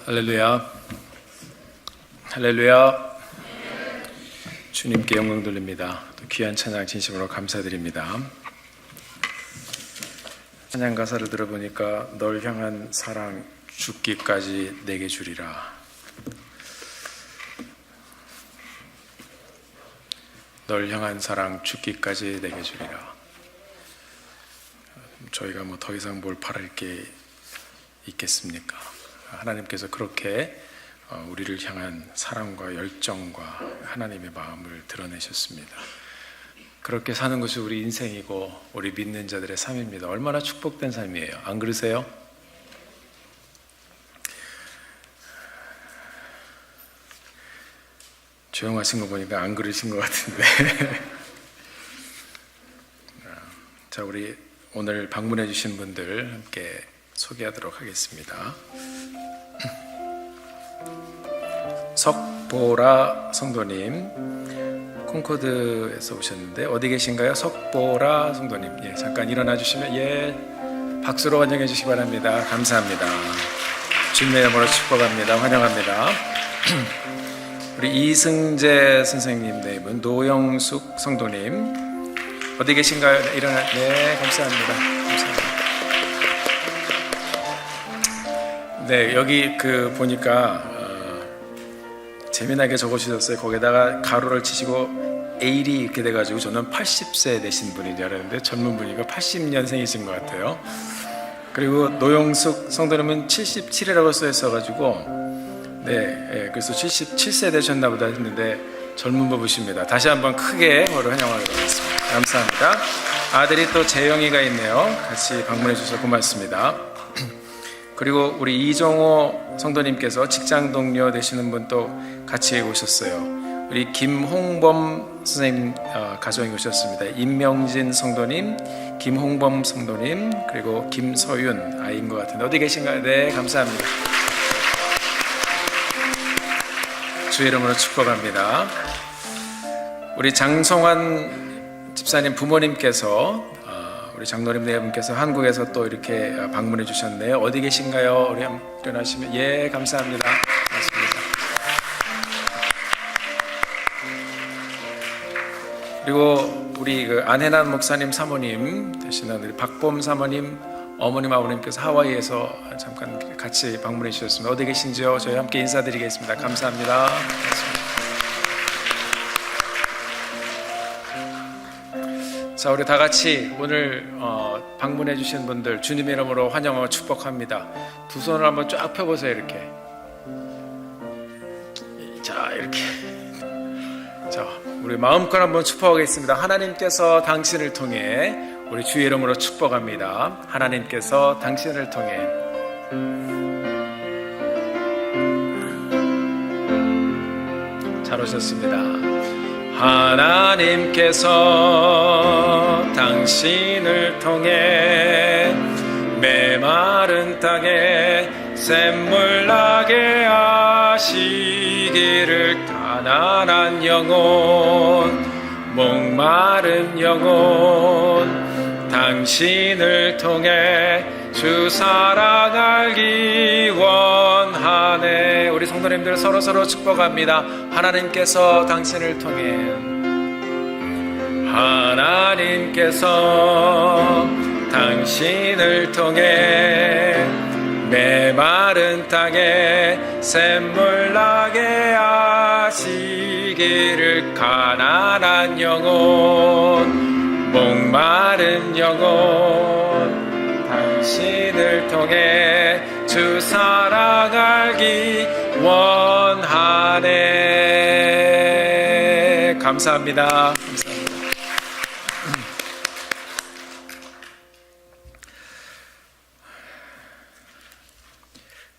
할렐루야, 할렐루야. 주님께 영광 돌립니다. 또 귀한 찬양 진심으로 감사드립니다. 찬양 가사를 들어보니까 널 향한 사랑 죽기까지 내게 주리라. 널 향한 사랑 죽기까지 내게 주리라. 저희가 뭐 더 이상 뭘 바랄 게 있겠습니까? 하나님께서 그렇게 우리를 향한 사랑과 열정과 하나님의 마음을 드러내셨습니다. 그렇게 사는 것이 우리 인생이고 우리 믿는 자들의 삶입니다. 얼마나 축복된 삶이에요. 안 그러세요? 조용하신 거 보니까 안 그러신 것 같은데. 자, 우리 오늘 방문해 주신 분들 함께 소개하도록 하겠습니다. 석보라 성도님, 콩코드에서 오셨는데 어디 계신가요? 석보라 성도님, 예, 잠깐 일어나 주시면, 예, 박수로 환영해 주시기 바랍니다. 감사합니다. 주님의 이름으로 축복합니다. 환영합니다. 우리 이승재 선생님 네 분, 노영숙 성도님 어디 계신가요? 네, 일어나, 네, 감사합니다. 감사합니다. 네, 여기 보니까 재미나게 적어주셨어요. 거기다가 가로를 치시고 A이 이렇게 돼가지고 저는 80세 되신 분인 줄 알았는데 젊은 분이고 80년생이신 것 같아요. 그리고 노영숙 성도님은 77이라고 써 있어가지고 네, 그래서 77세 되셨나 보다 했는데 젊은 부부십니다. 다시 한번 크게 환영하도록 하겠습니다. 감사합니다. 아들이 또 재영이가 있네요. 같이 방문해 주셔서 고맙습니다. 그리고 우리 이정호 성도님께서 직장 동료 되시는 분 또 같이 오셨어요. 우리 김홍범 선생님 가정이 오셨습니다. 임명진 성도님, 김홍범 성도님, 그리고 김서윤 아이인 것 같은데 어디 계신가요? 네, 감사합니다. 주의 이름으로 축복합니다. 우리 장성환 집사님 부모님께서 우리 장로님 네 분께서 한국에서 또 이렇게 방문해 주셨네요. 어디 계신가요? 우리 한번 일어나시면, 예, 감사합니다. 고맙습니다. 그리고 우리 안혜란 목사님 사모님 되시는 우리 박범 사모님 어머님 아버님께서 하와이에서 잠깐 같이 방문해 주셨습니다. 어디 계신지요? 저희 함께 인사드리겠습니다. 감사합니다. 고맙습니다. 자, 우리 다 같이 오늘 방문해 주신 분들 주님의 이름으로 환영하고 축복합니다. 두 손을 한번 쫙 펴보세요. 이렇게. 자, 이렇게. 자, 우리 마음껏 한번 축복하겠습니다. 하나님께서 당신을 통해 우리 주의 이름으로 축복합니다. 하나님께서 당신을 통해 잘 오셨습니다. 하나님께서 당신을 통해 메마른 땅에 샘물 나게 하시기를 가난한 영혼 목마른 영혼 당신을 통해 주 사랑 알기 원하네. 우리 성도님들 서로서로 축복합니다. 하나님께서 당신을 통해 하나님께서 당신을 통해 메마른 땅에 샘물 나게 하시기를 가난한 영혼 목마른 영혼 당신을 통해 주 사랑 알기 원하네. 감사합니다.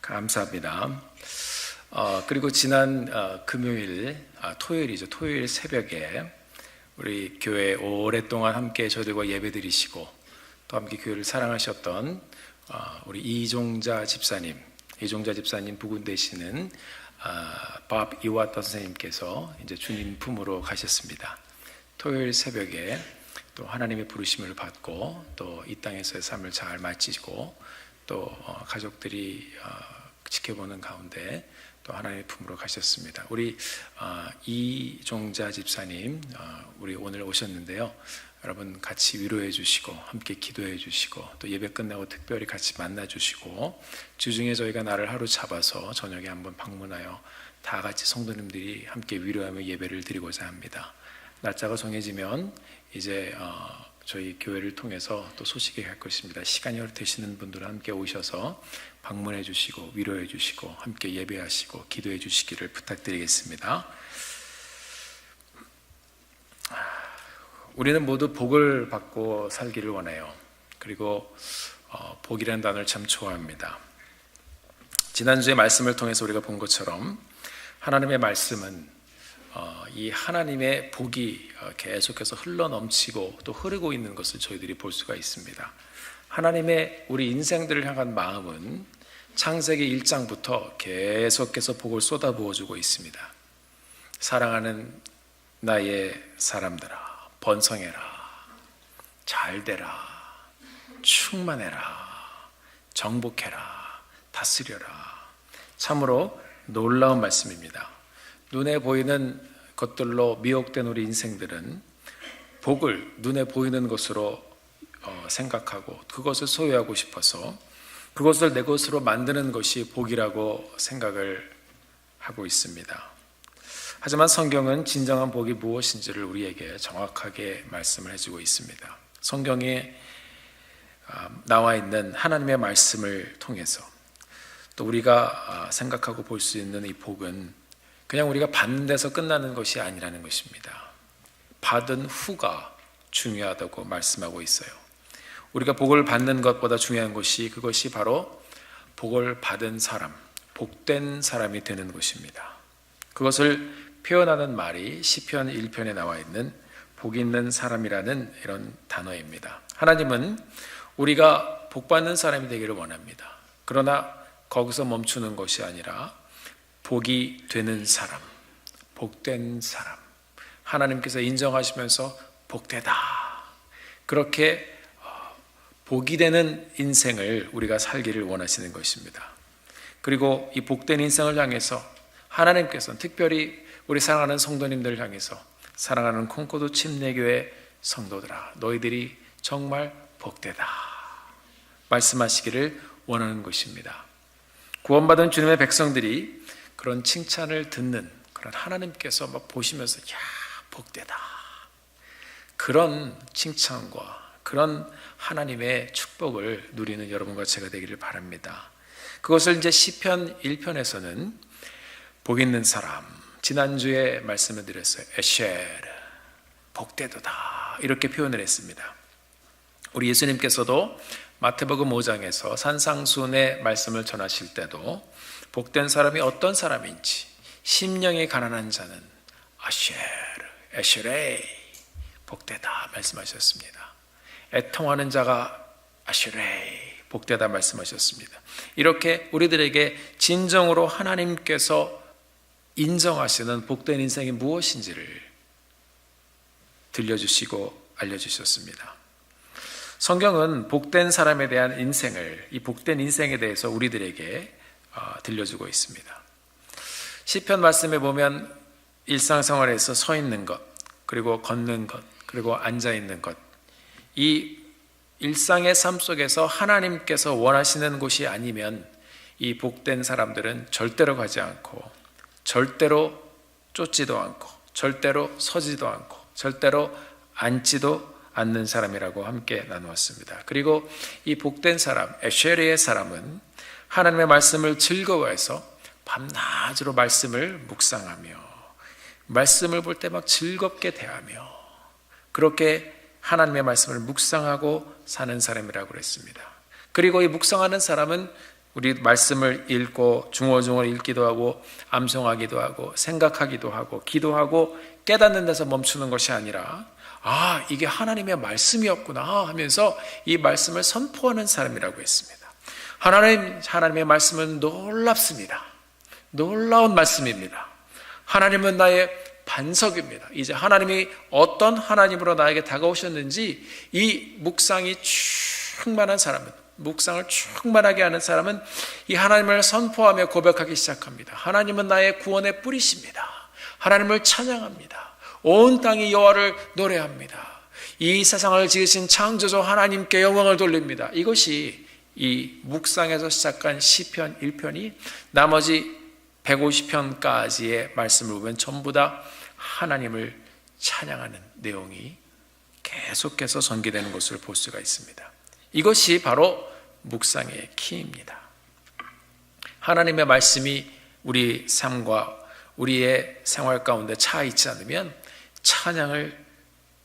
감사합니다. 그리고 지난 토요일이죠. 토요일 새벽에 우리 교회 오랫동안 함께 저희들과 예배드리시고 또 함께 교회를 사랑하셨던 우리 이종자 집사님 부군 되시는 밥 이와타 선생님께서 이제 주님 품으로 가셨습니다. 토요일 새벽에 또 하나님의 부르심을 받고 또 이 땅에서의 삶을 잘 마치고 또 가족들이 지켜보는 가운데 또 하나님의 품으로 가셨습니다. 우리 이종자 집사님 우리 오늘 오셨는데요. 여러분 같이 위로해 주시고 함께 기도해 주시고 또 예배 끝나고 특별히 같이 만나 주시고 주중에 저희가 날을 하루 잡아서 저녁에 한번 방문하여 다 같이 성도님들이 함께 위로하며 예배를 드리고자 합니다. 날짜가 정해지면 이제 저희 교회를 통해서 또 소식이 갈 것입니다. 시간이 되시는 분들은 함께 오셔서 방문해 주시고 위로해 주시고 함께 예배하시고 기도해 주시기를 부탁드리겠습니다. 우리는 모두 복을 받고 살기를 원해요. 그리고 복이라는 단어를 참 좋아합니다. 지난주에 말씀을 통해서 우리가 본 것처럼 하나님의 말씀은 이 하나님의 복이 계속해서 흘러넘치고 또 흐르고 있는 것을 저희들이 볼 수가 있습니다. 하나님의 우리 인생들을 향한 마음은 창세기 1장부터 계속해서 복을 쏟아부어주고 있습니다. 사랑하는 나의 사람들아, 번성해라, 잘되라, 충만해라, 정복해라, 다스려라. 참으로 놀라운 말씀입니다. 눈에 보이는 것들로 미혹된 우리 인생들은 복을 눈에 보이는 것으로 생각하고 그것을 소유하고 싶어서 그것을 내 것으로 만드는 것이 복이라고 생각을 하고 있습니다. 하지만 성경은 진정한 복이 무엇인지를 우리에게 정확하게 말씀을 해주고 있습니다. 성경에 나와 있는 하나님의 말씀을 통해서 또 우리가 생각하고 볼 수 있는 이 복은 그냥 우리가 받는 데서 끝나는 것이 아니라는 것입니다. 받은 후가 중요하다고 말씀하고 있어요. 우리가 복을 받는 것보다 중요한 것이 그것이 바로 복을 받은 사람, 복된 사람이 되는 것입니다. 그것을 표현하는 말이 시편 1편에 나와 있는 복 있는 사람이라는 이런 단어입니다. 하나님은 우리가 복 받는 사람이 되기를 원합니다. 그러나 거기서 멈추는 것이 아니라 복이 되는 사람, 복된 사람, 하나님께서 인정하시면서 복되다, 그렇게 복이 되는 인생을 우리가 살기를 원하시는 것입니다. 그리고 이 복된 인생을 향해서 하나님께서는 특별히 우리 사랑하는 성도님들을 향해서 사랑하는 콩코드 침례교회 성도들아, 너희들이 정말 복되다 말씀하시기를 원하는 것입니다. 구원받은 주님의 백성들이 그런 칭찬을 듣는 그런 하나님께서 막 보시면서 야, 복되다, 그런 칭찬과 그런 하나님의 축복을 누리는 여러분과 제가 되기를 바랍니다. 그것을 이제 시편 1편에서는 복 있는 사람, 지난주에 말씀을 드렸어요. 에쉐르, 복되도다, 이렇게 표현을 했습니다. 우리 예수님께서도 마태복음 5장에서 산상수훈의 말씀을 전하실 때도 복된 사람이 어떤 사람인지, 심령이 가난한 자는 아쉐르, 에쉐레이, 복되다 말씀하셨습니다. 애통하는 자가 아쉐레이, 복되다 말씀하셨습니다. 이렇게 우리들에게 진정으로 하나님께서 인정하시는 복된 인생이 무엇인지를 들려주시고 알려주셨습니다. 성경은 복된 사람에 대한 인생을, 이 복된 인생에 대해서 우리들에게 들려주고 있습니다. 시편 말씀에 보면 일상생활에서 서 있는 것, 그리고 걷는 것, 그리고 앉아 있는 것, 이 일상의 삶 속에서 하나님께서 원하시는 곳이 아니면 이 복된 사람들은 절대로 가지 않고, 절대로 쫓지도 않고, 절대로 서지도 않고, 절대로 앉지도 않는 사람이라고 함께 나누었습니다. 그리고 이 복된 사람, 에쉐르의 사람은 하나님의 말씀을 즐거워해서 밤낮으로 말씀을 묵상하며 말씀을 볼 때 막 즐겁게 대하며 그렇게 하나님의 말씀을 묵상하고 사는 사람이라고 그랬습니다. 그리고 이 묵상하는 사람은 우리 말씀을 읽고 중얼중얼 읽기도 하고 암송하기도 하고 생각하기도 하고 기도하고 깨닫는 데서 멈추는 것이 아니라 아, 이게 하나님의 말씀이었구나 하면서 이 말씀을 선포하는 사람이라고 했습니다. 하나님의 말씀은 놀랍습니다. 놀라운 말씀입니다. 하나님은 나의 반석입니다. 이제 하나님이 어떤 하나님으로 나에게 다가오셨는지 이 묵상이 충만한 사람은, 묵상을 충만하게 하는 사람은 이 하나님을 선포하며 고백하기 시작합니다. 하나님은 나의 구원의 뿌리십니다. 하나님을 찬양합니다. 온 땅이 여호와를 노래합니다. 이 세상을 지으신 창조주 하나님께 영광을 돌립니다. 이것이 이 묵상에서 시작한 시편 1편이 나머지 150편까지의 말씀을 보면 전부 다 하나님을 찬양하는 내용이 계속해서 전개되는 것을 볼 수가 있습니다. 이것이 바로 묵상의 키입니다. 하나님의 말씀이 우리 삶과 우리의 생활 가운데 차 있지 않으면 찬양을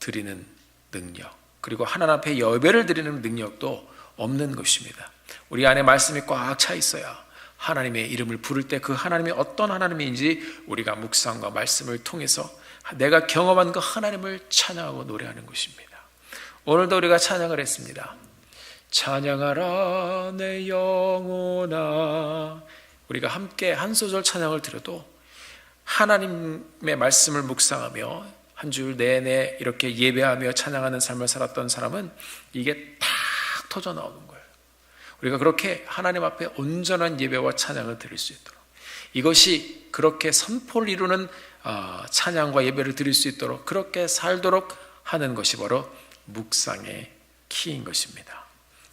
드리는 능력, 그리고 하나님 앞에 예배를 드리는 능력도 없는 것입니다. 우리 안에 말씀이 꽉 차 있어야 하나님의 이름을 부를 때 그 하나님이 어떤 하나님인지 우리가 묵상과 말씀을 통해서 내가 경험한 그 하나님을 찬양하고 노래하는 것입니다. 오늘도 우리가 찬양을 했습니다. 찬양하라 내 영혼아. 우리가 함께 한 소절 찬양을 드려도 하나님의 말씀을 묵상하며 한 주 내내 이렇게 예배하며 찬양하는 삶을 살았던 사람은 이게 탁 터져 나오는 거예요. 우리가 그렇게 하나님 앞에 온전한 예배와 찬양을 드릴 수 있도록, 이것이 그렇게 선포를 이루는 찬양과 예배를 드릴 수 있도록 그렇게 살도록 하는 것이 바로 묵상의 키인 것입니다.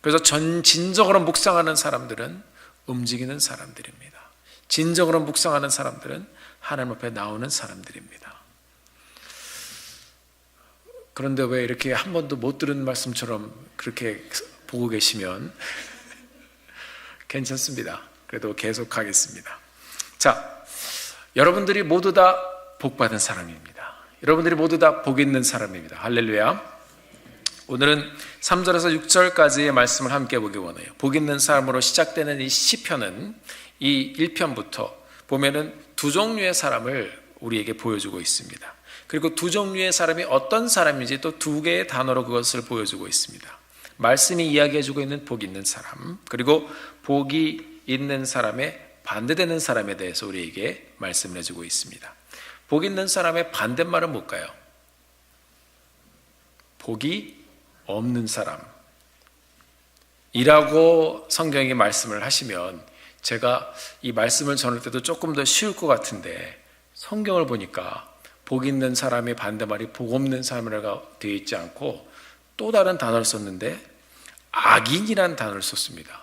그래서 진정으로 묵상하는 사람들은 움직이는 사람들입니다. 진정으로 묵상하는 사람들은 하나님 앞에 나오는 사람들입니다. 그런데 왜 이렇게 한 번도 못 들은 말씀처럼 그렇게 보고 계시면 괜찮습니다. 그래도 계속하겠습니다. 자, 여러분들이 모두 다 복받은 사람입니다. 여러분들이 모두 다 복 있는 사람입니다. 할렐루야. 오늘은 3절에서 6절까지의 말씀을 함께 보기 원해요. 복 있는 사람으로 시작되는 이 시편은 이 1편부터 보면은 두 종류의 사람을 우리에게 보여주고 있습니다. 그리고 두 종류의 사람이 어떤 사람인지 또 두 개의 단어로 그것을 보여주고 있습니다. 말씀이 이야기해주고 있는 복 있는 사람, 그리고 복이 있는 사람의 반대되는 사람에 대해서 우리에게 말씀을 해주고 있습니다. 복 있는 사람의 반대말은 뭘까요? 복이 없는 사람이라고 성경이 말씀을 하시면 제가 이 말씀을 전할 때도 조금 더 쉬울 것 같은데 성경을 보니까 복 있는 사람의 반대말이 복 없는 사람이라고 되어 있지 않고 또 다른 단어를 썼는데 악인이라는 단어를 썼습니다.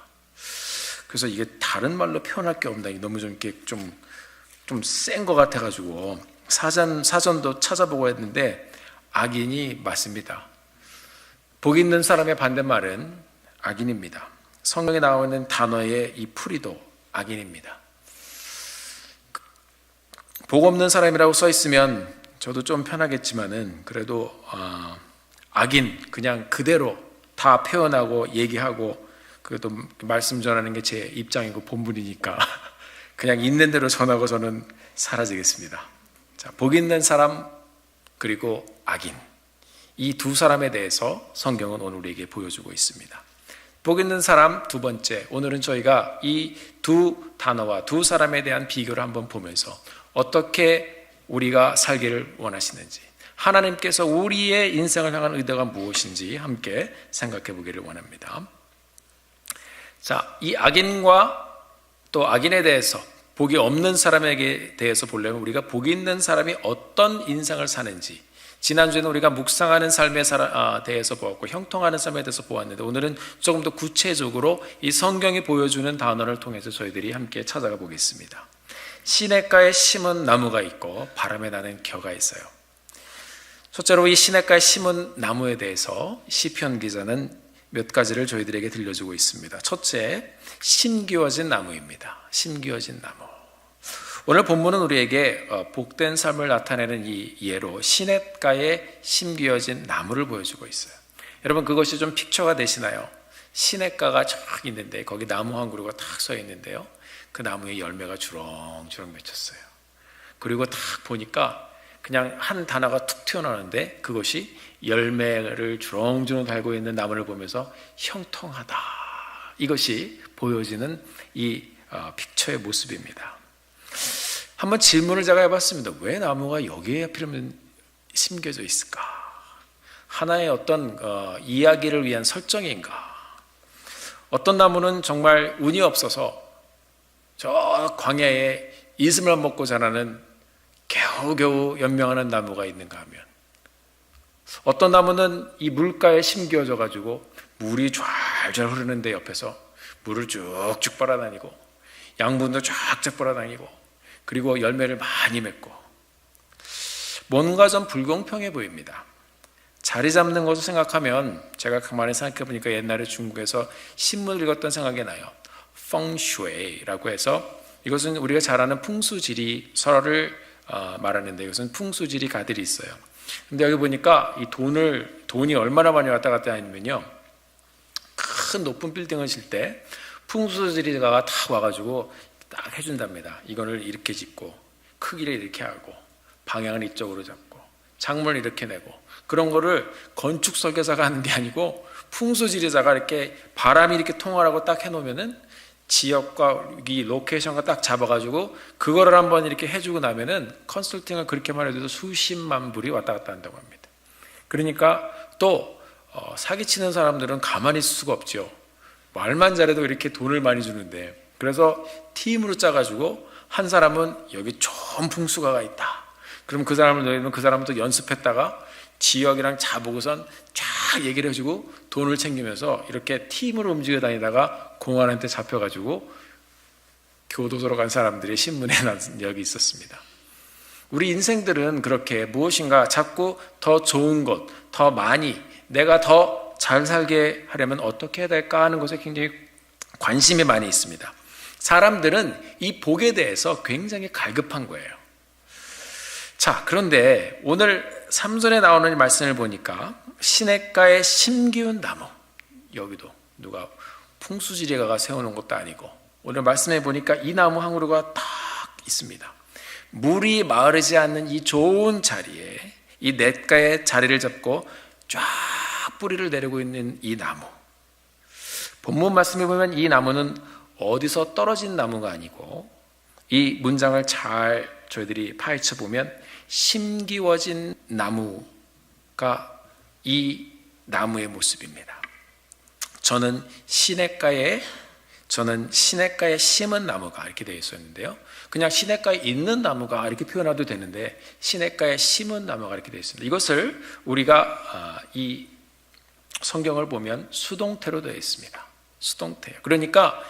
그래서 이게 다른 말로 표현할 게 없나, 너무 좀 이렇게 좀 센 것 같아가지고 사전도 찾아보고 했는데 악인이 맞습니다. 복 있는 사람의 반대말은 악인입니다. 성경에 나와 있는 단어의 이 풀이도 악인입니다. 복 없는 사람이라고 써 있으면 저도 좀 편하겠지만은 그래도 악인 그냥 그대로 다 표현하고 얘기하고 그래도 말씀 전하는 게 제 입장이고 본분이니까 그냥 있는 대로 전하고 저는 사라지겠습니다. 자, 복 있는 사람 그리고 악인, 이 두 사람에 대해서 성경은 오늘 우리에게 보여주고 있습니다. 복 있는 사람 두 번째, 오늘은 저희가 이 두 단어와 두 사람에 대한 비교를 한번 보면서 어떻게 우리가 살기를 원하시는지, 하나님께서 우리의 인생을 향한 의도가 무엇인지 함께 생각해 보기를 원합니다. 자, 이 악인과 또 악인에 대해서, 복이 없는 사람에게 대해서 보려면 우리가 복이 있는 사람이 어떤 인생을 사는지, 지난주에는 우리가 묵상하는 삶에 대해서 보았고 형통하는 삶에 대해서 보았는데 오늘은 조금 더 구체적으로 이 성경이 보여주는 단어를 통해서 저희들이 함께 찾아가 보겠습니다. 시냇가에 심은 나무가 있고 바람에 나는 겨가 있어요. 첫째로 이 시냇가에 심은 나무에 대해서 시편 기자는 몇 가지를 저희들에게 들려주고 있습니다. 첫째, 심기어진 나무입니다. 심기어진 나무. 오늘 본문은 우리에게 복된 삶을 나타내는 이 예로 시냇가에 심기어진 나무를 보여주고 있어요. 여러분, 그것이 좀 픽처가 되시나요? 시냇가가 쫙 있는데 거기 나무 한 그루가 탁 서 있는데요, 그 나무에 열매가 주렁주렁 맺혔어요. 그리고 딱 보니까 그냥 한 단화가 툭 튀어나오는데 그것이 열매를 주렁주렁 달고 있는 나무를 보면서 형통하다, 이것이 보여지는 이 픽처의 모습입니다. 한번 질문을 제가 해봤습니다. 왜 나무가 여기에 하필이면 심겨져 있을까? 하나의 어떤 이야기를 위한 설정인가? 어떤 나무는 정말 운이 없어서 저 광야에 이슬만 먹고 자라는 겨우겨우 연명하는 나무가 있는가 하면, 어떤 나무는 이 물가에 심겨져 가지고 물이 좔좔 흐르는데 옆에서 물을 쭉쭉 빨아다니고 양분도 쫙쫙 빨아다니고 그리고 열매를 많이 맺고, 뭔가 좀 불공평해 보입니다. 자리 잡는 것을 생각하면 제가 가만히 생각해 보니까 옛날에 중국에서 신문을 읽었던 생각이 나요. 펑슈이라고 해서, 이것은 우리가 잘 아는 풍수지리설을 말하는데, 이것은 풍수지리 가들이 있어요. 근데 여기 보니까 이 돈이 얼마나 많이 왔다 갔다 하냐면요, 큰 높은 빌딩을 질 때 풍수지리가가 다 와가지고 딱 해준답니다. 이거를 이렇게 짓고 크기를 이렇게 하고 방향을 이쪽으로 잡고 창문을 이렇게 내고, 그런 거를 건축 설계사가 하는 게 아니고 풍수지리자가 이렇게 바람이 이렇게 통하라고 딱 해놓으면은 지역과 이 로케이션과 딱 잡아가지고 그거를 한번 이렇게 해주고 나면은 컨설팅을 그렇게만 해도 수십만 불이 왔다 갔다 한다고 합니다. 그러니까 또 사기치는 사람들은 가만히 있을 수가 없죠. 말만 잘해도 이렇게 돈을 많이 주는데, 그래서 팀으로 짜가지고 한 사람은 여기 좋은 풍수가가 있다. 그럼 그 사람을 넣으면 그 사람은 또 연습했다가 지역이랑 자보고선 쫙 얘기를 해주고 돈을 챙기면서 이렇게 팀으로 움직여 다니다가 공안한테 잡혀가지고 교도소로 간 사람들이 신문에 난 적이 있었습니다. 우리 인생들은 그렇게 무엇인가 자꾸 더 좋은 것, 더 많이, 내가 더 잘 살게 하려면 어떻게 해야 될까 하는 것에 굉장히 관심이 많이 있습니다. 사람들은 이 복에 대해서 굉장히 갈급한 거예요. 자, 그런데 오늘 3절에 나오는 말씀을 보니까 시냇가에 심기운 나무, 여기도 누가 풍수지리가가 세워놓은 것도 아니고, 오늘 말씀해 보니까 이 나무 한 그루가 딱 있습니다. 물이 마르지 않는 이 좋은 자리에, 이 냇가에 자리를 잡고 쫙 뿌리를 내리고 있는 이 나무, 본문 말씀에 보면 이 나무는 어디서 떨어진 나무가 아니고, 이 문장을 잘 저희들이 파헤쳐 보면 심기워진 나무가 이 나무의 모습입니다. 저는 시냇가에 심은 나무가 이렇게 되어 있었는데요, 그냥 시냇가에 있는 나무가 이렇게 표현해도 되는데 시냇가에 심은 나무가 이렇게 되어 있습니다. 이것을 우리가 이 성경을 보면 수동태로 되어 있습니다. 수동태요. 그러니까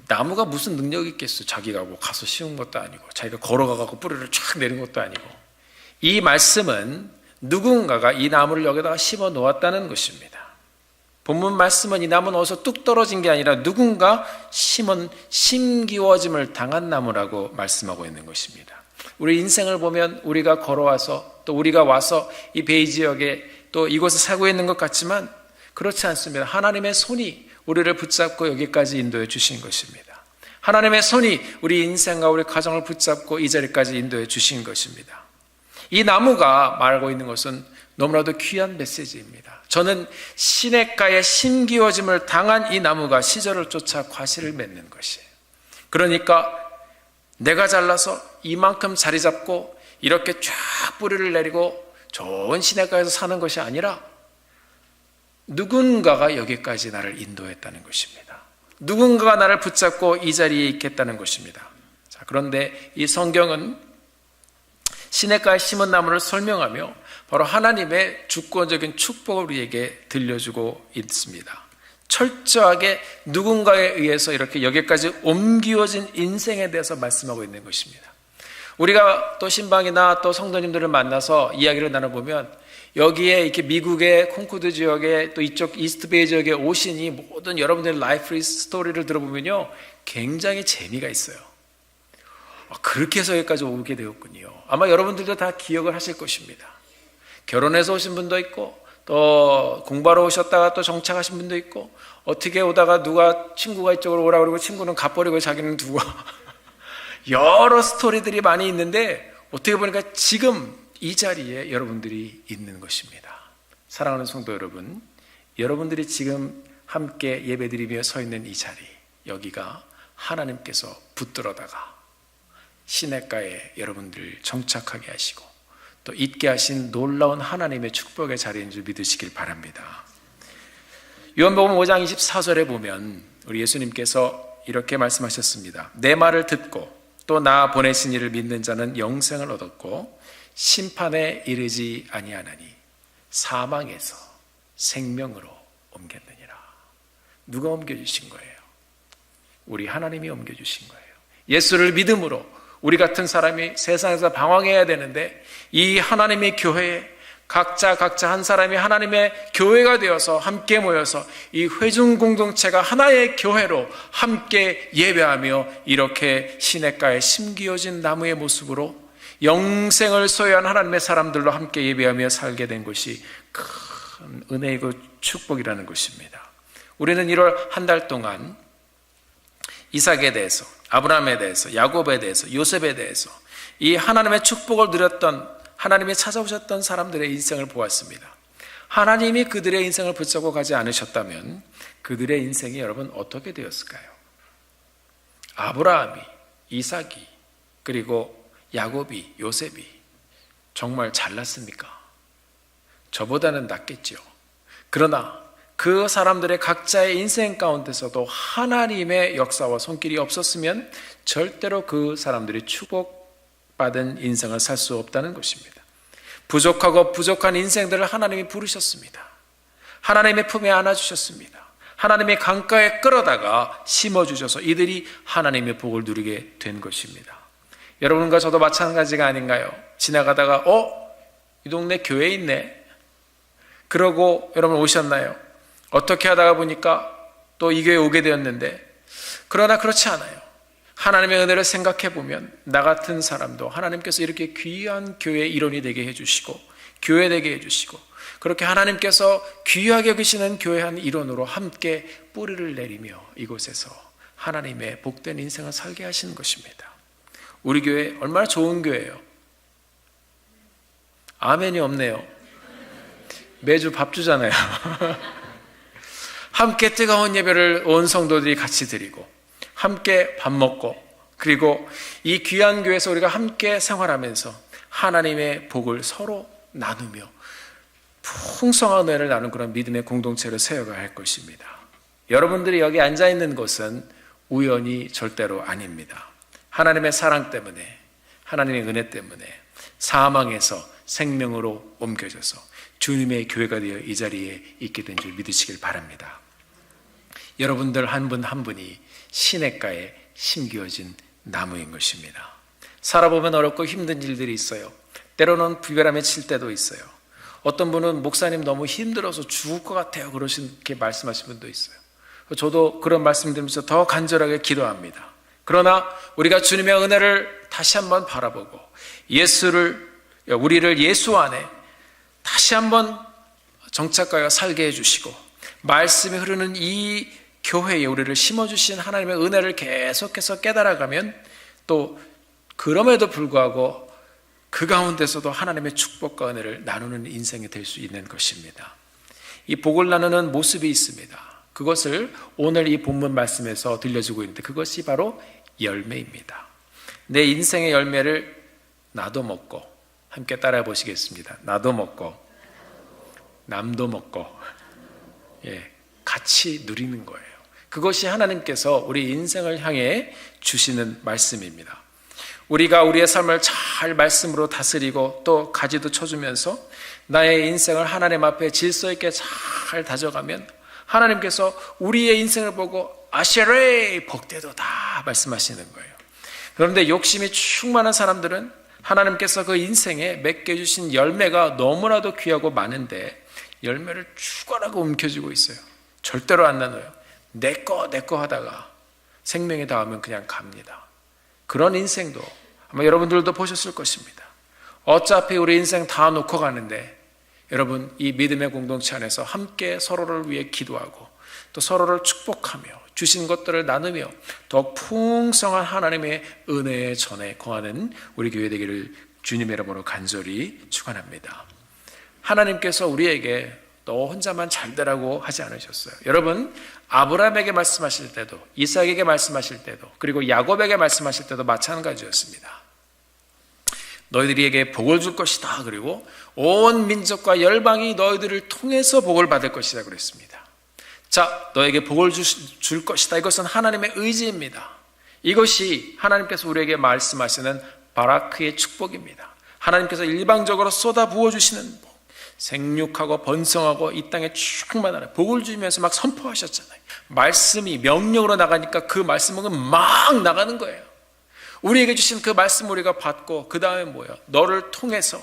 나무가 무슨 능력이 있겠어. 자기가 뭐 가서 심은 것도 아니고, 자기가 걸어가고 뿌리를 쫙 내린 것도 아니고, 이 말씀은 누군가가 이 나무를 여기다가 심어 놓았다는 것입니다. 본문 말씀은 이 나무는 어디서 뚝 떨어진 게 아니라 누군가 심기워짐을 당한 나무라고 말씀하고 있는 것입니다. 우리 인생을 보면 우리가 걸어와서, 또 우리가 와서 이 베이 지역에 또 이곳에 살고 있는 것 같지만 그렇지 않습니다. 하나님의 손이 우리를 붙잡고 여기까지 인도해 주신 것입니다. 하나님의 손이 우리 인생과 우리 가정을 붙잡고 이 자리까지 인도해 주신 것입니다. 이 나무가 말하고 있는 것은 너무나도 귀한 메시지입니다. 저는 시냇가에 심기워짐을 당한 이 나무가 시절을 쫓아 과실을 맺는 것이에요. 그러니까 내가 잘나서 이만큼 자리 잡고 이렇게 쫙 뿌리를 내리고 좋은 시냇가에서 사는 것이 아니라 누군가가 여기까지 나를 인도했다는 것입니다. 누군가가 나를 붙잡고 이 자리에 있겠다는 것입니다. 자, 그런데 이 성경은 시냇가에 심은 나무를 설명하며 바로 하나님의 주권적인 축복을 우리에게 들려주고 있습니다. 철저하게 누군가에 의해서 이렇게 여기까지 옮기어진 인생에 대해서 말씀하고 있는 것입니다. 우리가 또 신방이나 또 성도님들을 만나서 이야기를 나눠보면 여기에 이렇게 미국의 콩코드 지역에 또 이쪽 이스트베이 지역에 오신 이 모든 여러분들의 라이프 스토리를 들어보면요, 굉장히 재미가 있어요. 그렇게 해서 여기까지 오게 되었군요. 아마 여러분들도 다 기억을 하실 것입니다. 결혼해서 오신 분도 있고, 또 공부하러 오셨다가 또 정착하신 분도 있고, 어떻게 오다가 누가 친구가 이쪽으로 오라고 그러고 친구는 가버리고 자기는 두고 여러 스토리들이 많이 있는데 어떻게 보니까 지금 이 자리에 여러분들이 있는 것입니다. 사랑하는 성도 여러분, 여러분들이 지금 함께 예배드리며 서 있는 이 자리, 여기가 하나님께서 붙들어다가 시냇가에 여러분들을 정착하게 하시고 또 있게 하신 놀라운 하나님의 축복의 자리인 줄 믿으시길 바랍니다. 요한복음 5장 24절에 보면 우리 예수님께서 이렇게 말씀하셨습니다. 내 말을 듣고 또 나 보내신 이를 믿는 자는 영생을 얻었고 심판에 이르지 아니하나니 사망에서 생명으로 옮겼느니라. 누가 옮겨주신 거예요? 우리 하나님이 옮겨주신 거예요. 예수를 믿음으로 우리 같은 사람이 세상에서 방황해야 되는데 이 하나님의 교회에 각자 한 사람이 하나님의 교회가 되어서 함께 모여서 이 회중 공동체가 하나의 교회로 함께 예배하며 이렇게 시냇가에 심기어진 나무의 모습으로 영생을 소유한 하나님의 사람들로 함께 예배하며 살게 된 것이 큰 은혜이고 축복이라는 것입니다. 우리는 1월 한 달 동안 이삭에 대해서, 아브라함에 대해서, 야곱에 대해서, 요셉에 대해서 이 하나님의 축복을 누렸던 하나님이 찾아오셨던 사람들의 인생을 보았습니다. 하나님이 그들의 인생을 붙잡고 가지 않으셨다면 그들의 인생이 여러분 어떻게 되었을까요? 아브라함이, 이삭이, 그리고 야곱이, 요셉이 정말 잘났습니까? 저보다는 낫겠죠. 그러나 그 사람들의 각자의 인생 가운데서도 하나님의 역사와 손길이 없었으면 절대로 그 사람들이 축복받은 인생을 살 수 없다는 것입니다. 부족하고 부족한 인생들을 하나님이 부르셨습니다. 하나님의 품에 안아주셨습니다. 하나님의 강가에 끌어다가 심어주셔서 이들이 하나님의 복을 누리게 된 것입니다. 여러분과 저도 마찬가지가 아닌가요? 지나가다가 이 동네 교회 있네. 그러고 여러분 오셨나요? 어떻게 하다가 보니까 또 이 교회에 오게 되었는데, 그러나 그렇지 않아요. 하나님의 은혜를 생각해 보면 나 같은 사람도 하나님께서 이렇게 귀한 교회의 일원이 되게 해주시고 교회 되게 해주시고 그렇게 하나님께서 귀하게 여기시는 교회 한 일원으로 함께 뿌리를 내리며 이곳에서 하나님의 복된 인생을 살게 하시는 것입니다. 우리 교회 얼마나 좋은 교회예요. 아멘이 없네요. 매주 밥 주잖아요. 함께 뜨거운 예배를 온 성도들이 같이 드리고 함께 밥 먹고 그리고 이 귀한 교회에서 우리가 함께 생활하면서 하나님의 복을 서로 나누며 풍성한 은혜를 나누는 그런 믿음의 공동체를 세워가야 할 것입니다. 여러분들이 여기 앉아있는 것은 우연이 절대로 아닙니다. 하나님의 사랑 때문에, 하나님의 은혜 때문에 사망에서 생명으로 옮겨져서 주님의 교회가 되어 이 자리에 있게 된 줄 믿으시길 바랍니다. 여러분들 한 분 한 분이 시냇가에 심겨진 나무인 것입니다. 살아보면 어렵고 힘든 일들이 있어요. 때로는 비바람에 칠 때도 있어요. 어떤 분은 목사님 너무 힘들어서 죽을 것 같아요 그렇게 말씀하신 분도 있어요. 저도 그런 말씀 들으면서 더 간절하게 기도합니다. 그러나 우리가 주님의 은혜를 다시 한번 바라보고 우리를 예수 안에 다시 한번 정착하여 살게 해주시고 말씀이 흐르는 이 교회에 우리를 심어주신 하나님의 은혜를 계속해서 깨달아가면 또 그럼에도 불구하고 그 가운데서도 하나님의 축복과 은혜를 나누는 인생이 될 수 있는 것입니다. 이 복을 나누는 모습이 있습니다. 그것을 오늘 이 본문 말씀에서 들려주고 있는데 그것이 바로 열매입니다. 내 인생의 열매를 나도 먹고 함께 따라해 보시겠습니다. 나도 먹고 남도 먹고 같이 누리는 거예요. 그것이 하나님께서 우리 인생을 향해 주시는 말씀입니다. 우리가 우리의 삶을 잘 말씀으로 다스리고 또 가지도 쳐주면서 나의 인생을 하나님 앞에 질서 있게 잘 다져가면 하나님께서 우리의 인생을 보고 아쉐레 복되도다 말씀하시는 거예요. 그런데 욕심이 충만한 사람들은 하나님께서 그 인생에 맺게 주신 열매가 너무나도 귀하고 많은데 열매를 죽어라고 움켜쥐고 있어요. 절대로 안 나눠요. 내 거 하다가 생명이 닿으면 그냥 갑니다. 그런 인생도 아마 여러분들도 보셨을 것입니다. 어차피 우리 인생 다 놓고 가는데 여러분 이 믿음의 공동체 안에서 함께 서로를 위해 기도하고 또 서로를 축복하며 주신 것들을 나누며 더욱 풍성한 하나님의 은혜의 전에 거하는 우리 교회 되기를 주님의 이름으로 간절히 축원합니다. 하나님께서 우리에게 너 혼자만 잘 되라고 하지 않으셨어요. 여러분 아브라함에게 말씀하실 때도 이삭에게 말씀하실 때도 그리고 야곱에게 말씀하실 때도 마찬가지였습니다. 너희들에게 복을 줄 것이다. 그리고 온 민족과 열방이 너희들을 통해서 복을 받을 것이다 그랬습니다. 자, 너에게 복을 줄 것이다. 이것은 하나님의 의지입니다. 이것이 하나님께서 우리에게 말씀하시는 바라크의 축복입니다. 하나님께서 일방적으로 쏟아 부어주시는 복, 생육하고 번성하고 이 땅에 충만하는 복을 주면서 막 선포하셨잖아요. 말씀이 명령으로 나가니까 그 말씀은 막 나가는 거예요. 우리에게 주신 그 말씀 우리가 받고 그 다음에 뭐예요? 너를 통해서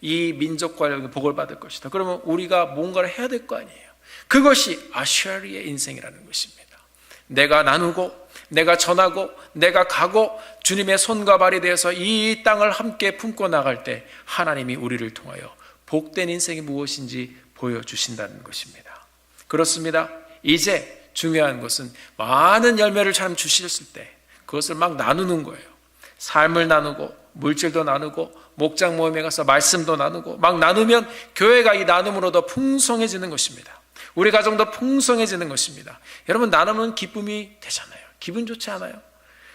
이 민족과 복을 받을 것이다. 그러면 우리가 뭔가를 해야 될 거 아니에요. 그것이 아쉐리의 인생이라는 것입니다. 내가 나누고 내가 전하고 내가 가고 주님의 손과 발이 되어서 이 땅을 함께 품고 나갈 때 하나님이 우리를 통하여 복된 인생이 무엇인지 보여주신다는 것입니다. 그렇습니다. 이제 중요한 것은 많은 열매를 참 주셨을 때 그것을 막 나누는 거예요. 삶을 나누고 물질도 나누고 목장 모임에 가서 말씀도 나누고 막 나누면 교회가 이 나눔으로 더 풍성해지는 것입니다. 우리 가정도 풍성해지는 것입니다. 여러분, 나누면 기쁨이 되잖아요. 기분 좋지 않아요?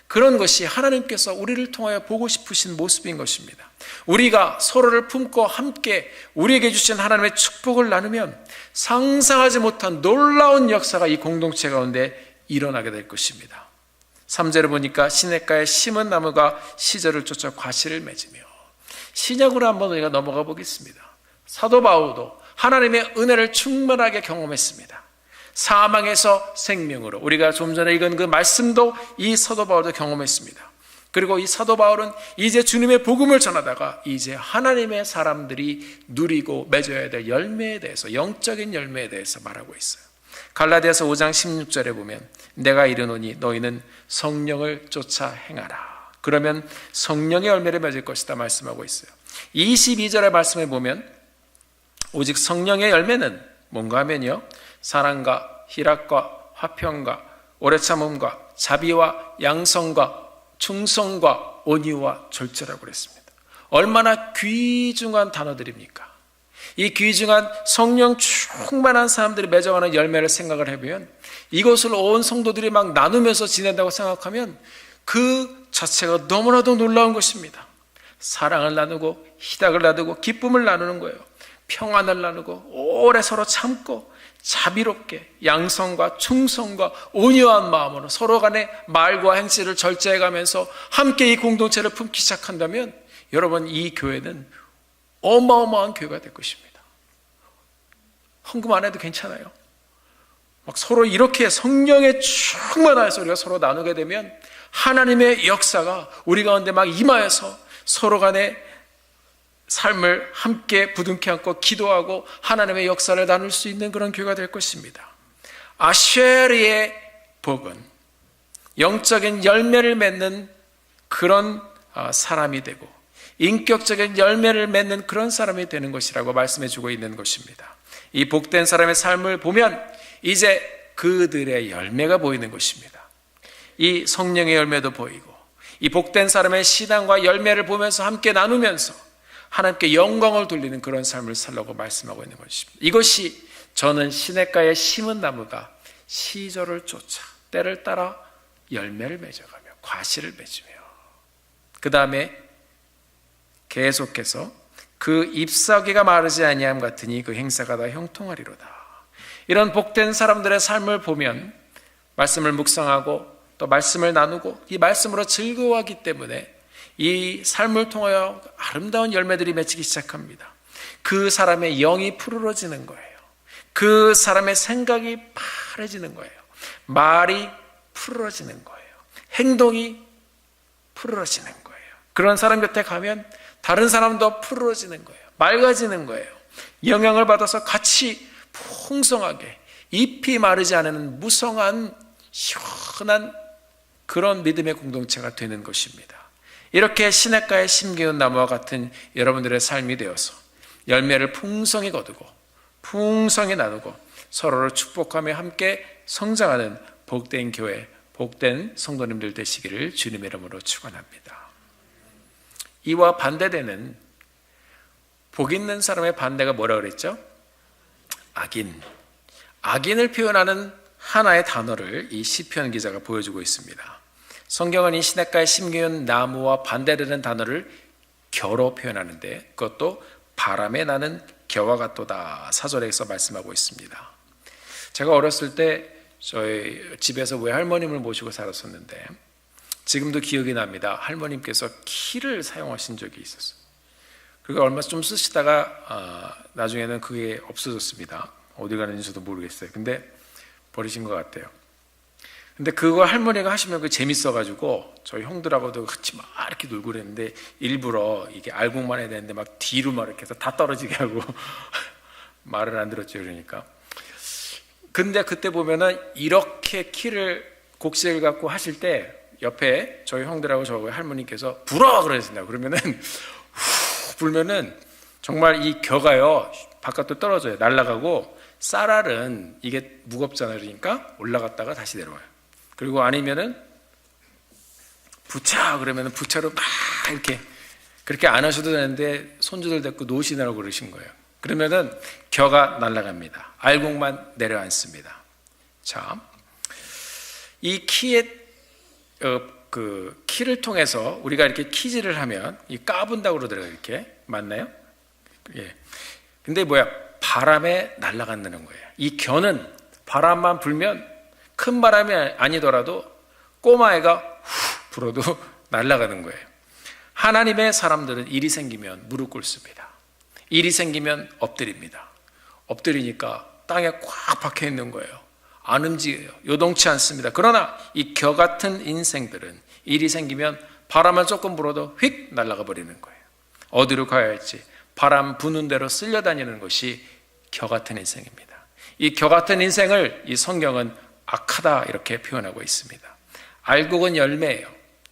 그런 것이 하나님께서 우리를 통하여 보고 싶으신 모습인 것입니다. 우리가 서로를 품고 함께 우리에게 주신 하나님의 축복을 나누면 상상하지 못한 놀라운 역사가 이 공동체 가운데 일어나게 될 것입니다. 3절을 보니까 시냇가에 심은 나무가 시절을 쫓아 과실을 맺으며, 신약으로 한번 우리가 넘어가 보겠습니다. 사도 바울도 하나님의 은혜를 충만하게 경험했습니다. 사망에서 생명으로, 우리가 좀 전에 읽은 그 말씀도 이 사도 바울도 경험했습니다. 그리고 이 사도 바울은 이제 주님의 복음을 전하다가 이제 하나님의 사람들이 누리고 맺어야 될 열매에 대해서, 영적인 열매에 대해서 말하고 있어요. 갈라디아서 5장 16절에 보면 내가 이르노니 너희는 성령을 쫓아 행하라. 그러면 성령의 열매를 맺을 것이다 말씀하고 있어요. 22절의 말씀에 보면 오직 성령의 열매는 뭔가 하면요, 사랑과 희락과 화평과 오래 참음과 자비와 양성과 충성과 온유와 절제라고 그랬습니다. 얼마나 귀중한 단어들입니까? 이 귀중한 성령 충만한 사람들이 맺어가는 열매를 생각을 해보면 이것을 온 성도들이 막 나누면서 지낸다고 생각하면 그 자체가 너무나도 놀라운 것입니다. 사랑을 나누고 희락을 나누고 기쁨을 나누는 거예요. 평안을 나누고 오래 서로 참고 자비롭게 양성과 충성과 온유한 마음으로 서로 간의 말과 행실을 절제해가면서 함께 이 공동체를 품기 시작한다면 여러분, 이 교회는 어마어마한 교회가 될 것입니다. 헌금 안 해도 괜찮아요. 막 서로 이렇게 성령의 충만하여서 우리가 서로 나누게 되면 하나님의 역사가 우리 가운데 막 임하여서 서로 간의 삶을 함께 부둥켜 안고 기도하고 하나님의 역사를 나눌 수 있는 그런 교회가 될 것입니다. 아쉐리의 복은 영적인 열매를 맺는 그런 사람이 되고 인격적인 열매를 맺는 그런 사람이 되는 것이라고 말씀해 주고 있는 것입니다. 이 복된 사람의 삶을 보면 이제 그들의 열매가 보이는 것입니다. 이 성령의 열매도 보이고 이 복된 사람의 신앙과 열매를 보면서 함께 나누면서 하나님께 영광을 돌리는 그런 삶을 살라고 말씀하고 있는 것입니다. 이것이 저는 시냇가에 심은 나무가 시절을 쫓아 때를 따라 열매를 맺어가며 과실을 맺으며, 그 다음에 계속해서 그 잎사귀가 마르지 아니함 같으니 그 행사가 다 형통하리로다. 이런 복된 사람들의 삶을 보면 말씀을 묵상하고 또 말씀을 나누고 이 말씀으로 즐거워하기 때문에 이 삶을 통하여 아름다운 열매들이 맺히기 시작합니다. 그 사람의 영이 푸르러지는 거예요. 그 사람의 생각이 파래지는 거예요. 말이 푸르러지는 거예요. 행동이 푸르러지는 거예요. 그런 사람 곁에 가면 다른 사람도 푸르러지는 거예요. 맑아지는 거예요. 영향을 받아서 같이 풍성하게 잎이 마르지 않는 무성한 시원한 그런 믿음의 공동체가 되는 것입니다. 이렇게 시냇가에 심기운 나무와 같은 여러분들의 삶이 되어서 열매를 풍성히 거두고 풍성히 나누고 서로를 축복하며 함께 성장하는 복된 교회, 복된 성도님들 되시기를 주님의 이름으로 축원합니다. 이와 반대되는 복 있는 사람의 반대가 뭐라고 그랬죠? 악인. 악인을 표현하는 하나의 단어를 이 시편 기자가 보여주고 있습니다. 성경은 이 시냇가에 심기운 나무와 반대되는 단어를 겨로 표현하는데 그것도 바람에 나는 겨와 같도다 4절에서 말씀하고 있습니다. 제가 어렸을 때 저희 집에서 외할머님을 모시고 살았었는데 지금도 기억이 납니다. 할머님께서 키를 사용하신 적이 있었어요. 그리고 얼마 좀 쓰시다가 나중에는 그게 없어졌습니다. 어디 가는지 저도 모르겠어요. 근데 버리신 것 같아요. 근데 그거 할머니가 하시면 그 재밌어가지고 저희 형들하고도 같이 막 이렇게 놀고 그랬는데 일부러 이게 알곡만 해야 되는데 막 뒤로 막 이렇게 해서 다 떨어지게 하고 말을 안 들었죠. 그러니까. 근데 그때 보면은 이렇게 키를 곡식을 갖고 하실 때 옆에 저희 형들하고 저희 할머니께서 불어 그러신다. 그러면은 후 불면은 정말 이 겨가요 바깥으로 떨어져요. 날아가고 쌀알은 이게 무겁잖아요. 그러니까 올라갔다가 다시 내려와요. 그리고 아니면은 부차 그러면은 부차로 막 이렇게 그렇게 안 하셔도 되는데 손주들 데리고 노시느라고 그러신 거예요. 그러면은 겨가 날아갑니다. 알곡만 내려앉습니다. 자, 이 키의 그 키를 통해서 우리가 이렇게 키질을 하면 이 까분다고 그러더라고요. 이렇게 맞나요? 예. 근데 바람에 날아간다는 거예요. 이 겨는 바람만 불면 큰 바람이 아니더라도 꼬마애가 후 불어도 날아가는 거예요. 하나님의 사람들은 일이 생기면 무릎 꿇습니다. 일이 생기면 엎드립니다. 엎드리니까 땅에 꽉 박혀 있는 거예요. 안 움직여요. 요동치 않습니다. 그러나 이 겨 같은 인생들은 일이 생기면 바람을 조금 불어도 휙 날아가 버리는 거예요. 어디로 가야 할지 바람 부는 대로 쓸려다니는 것이 겨 같은 인생입니다. 이 겨 같은 인생을 이 성경은 악하다 이렇게 표현하고 있습니다. 알곡은 열매예요.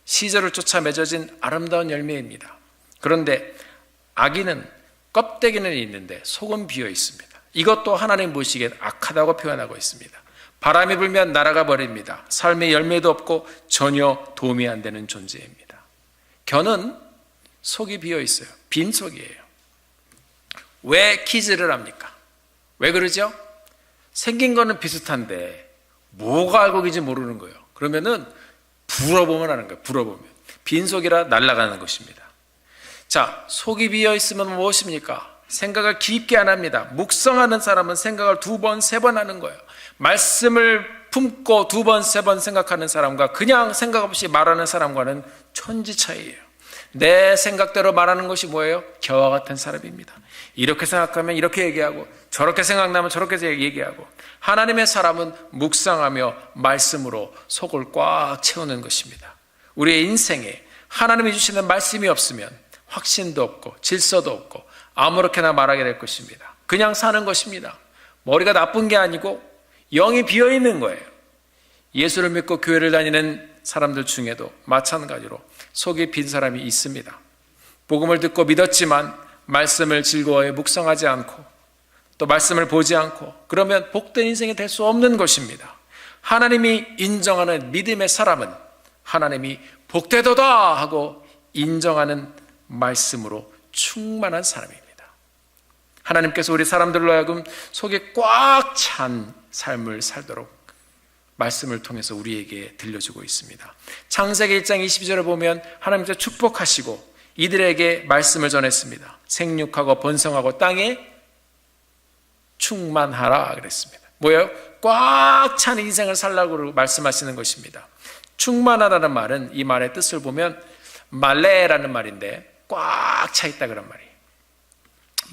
시절을 쫓아 맺어진 아름다운 열매입니다. 그런데 악인은 껍데기는 있는데 속은 비어 있습니다. 이것도 하나님 보시기엔 악하다고 표현하고 있습니다. 바람이 불면 날아가 버립니다. 삶의 열매도 없고 전혀 도움이 안 되는 존재입니다. 겨는 속이 비어 있어요. 빈 속이에요. 왜 키즈를 합니까? 왜 그러죠? 생긴 거는 비슷한데 뭐가 알곡인지 모르는 거예요. 그러면은 불어보면 하는 거예요. 불어보면 빈속이라 날아가는 것입니다. 자, 속이 비어 있으면 무엇입니까? 생각을 깊게 안 합니다. 묵상하는 사람은 생각을 2번, 3번 하는 거예요. 말씀을 품고 2번, 3번 생각하는 사람과 그냥 생각 없이 말하는 사람과는 천지 차이예요. 내 생각대로 말하는 것이 뭐예요? 겨와 같은 사람입니다. 이렇게 생각하면 이렇게 얘기하고 저렇게 생각나면 저렇게 얘기하고 하나님의 사람은 묵상하며 말씀으로 속을 꽉 채우는 것입니다. 우리의 인생에 하나님이 주시는 말씀이 없으면 확신도 없고 질서도 없고 아무렇게나 말하게 될 것입니다. 그냥 사는 것입니다. 머리가 나쁜 게 아니고 영이 비어있는 거예요. 예수를 믿고 교회를 다니는 사람들 중에도 마찬가지로 속이 빈 사람이 있습니다. 복음을 듣고 믿었지만 말씀을 즐거워해 묵상하지 않고 또 말씀을 보지 않고 그러면 복된 인생이 될 수 없는 것입니다. 하나님이 인정하는 믿음의 사람은 하나님이 복되도다 하고 인정하는 말씀으로 충만한 사람입니다. 하나님께서 우리 사람들로 하여금 속에 꽉 찬 삶을 살도록 말씀을 통해서 우리에게 들려주고 있습니다. 창세기 1장 22절을 보면 하나님께서 축복하시고 이들에게 말씀을 전했습니다. 생육하고 번성하고 땅에 충만하라 그랬습니다. 뭐예요? 꽉 찬 인생을 살라고 말씀하시는 것입니다. 충만하다는 말은 이 말의 뜻을 보면 말레라는 말인데 꽉 차 있다 그런 말이에요.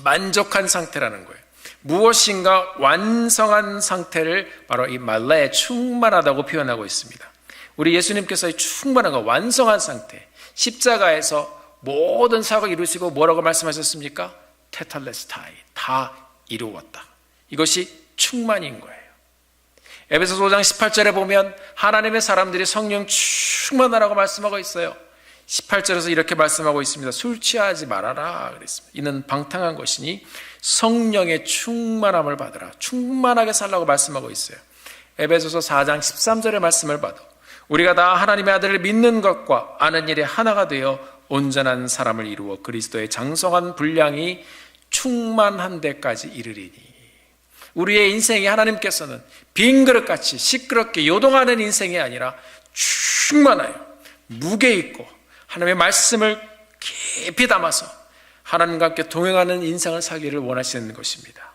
만족한 상태라는 거예요. 무엇인가 완성한 상태를 바로 이 말레 충만하다고 표현하고 있습니다. 우리 예수님께서 충만한 거 완성한 상태 십자가에서 모든 사역을 이루시고 뭐라고 말씀하셨습니까? 테탈레스타이 다 이루었다. 이것이 충만인 거예요. 에베소서 5장 18절에 보면 하나님의 사람들이 성령 충만하라고 말씀하고 있어요. 18절에서 이렇게 말씀하고 있습니다. 술 취하지 말아라 그랬습니다. 이는 방탕한 것이니 성령의 충만함을 받으라. 충만하게 살라고 말씀하고 있어요. 에베소서 4장 13절의 말씀을 봐도 우리가 다 하나님의 아들을 믿는 것과 아는 일에 하나가 되어 온전한 사람을 이루어 그리스도의 장성한 분량이 충만한 데까지 이르리니 우리의 인생이 하나님께서는 빈 그릇같이 시끄럽게 요동하는 인생이 아니라 충만하여 무게 있고 하나님의 말씀을 깊이 담아서 하나님과 함께 동행하는 인생을 살기를 원하시는 것입니다.